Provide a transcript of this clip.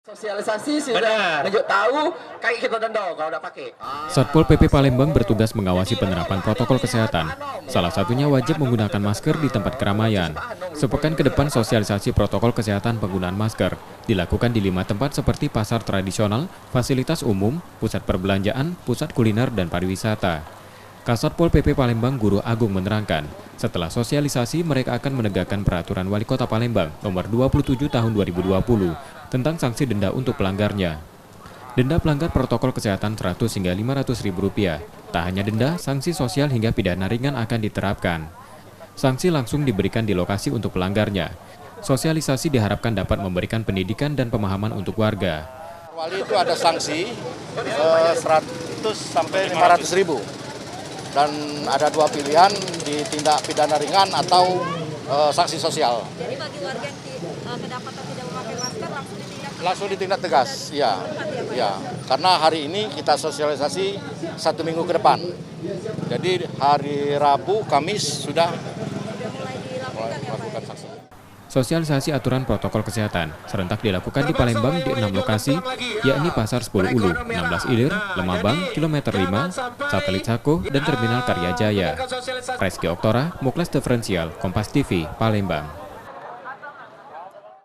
Sosialisasi sudah nunjuk tahu, kayak kita denda kalau udah pakai. Satpol PP Palembang bertugas mengawasi penerapan protokol kesehatan. Salah satunya wajib menggunakan masker di tempat keramaian. Sepekan ke depan sosialisasi protokol kesehatan penggunaan masker dilakukan di 5 tempat seperti pasar tradisional, fasilitas umum, pusat perbelanjaan, pusat kuliner, dan pariwisata. Kasatpol PP Palembang Guru Agung menerangkan, setelah sosialisasi mereka akan menegakkan peraturan Wali Kota Palembang nomor 27 tahun 2020 tentang sanksi denda untuk pelanggarnya. Denda pelanggar protokol kesehatan 100 hingga 500 ribu rupiah. Tak hanya denda, sanksi sosial hingga pidana ringan akan diterapkan. Sanksi langsung diberikan di lokasi untuk pelanggarnya. Sosialisasi diharapkan dapat memberikan pendidikan dan pemahaman untuk warga. Wali itu ada sanksi 100 sampai 500 ribu. Dan ada 2 pilihan, ditindak pidana ringan atau sanksi sosial. Jadi bagi warga yang kedapatan tidak memakai masker langsung ditindak tegas, ya. Karena hari ini kita sosialisasi 1 minggu ke depan. Jadi hari Rabu, Kamis sudah mulai dilakukan ya Pak. sanksi. Sosialisasi aturan protokol kesehatan serentak dilakukan di Palembang di 6 lokasi, yakni Pasar 10 Ulu, 16 Ilir, Lemabang, Kilometer 5, Satelit Sako, dan Terminal Karya Jaya. Reski Oktora, Muklas Diferensial, Kompas TV, Palembang.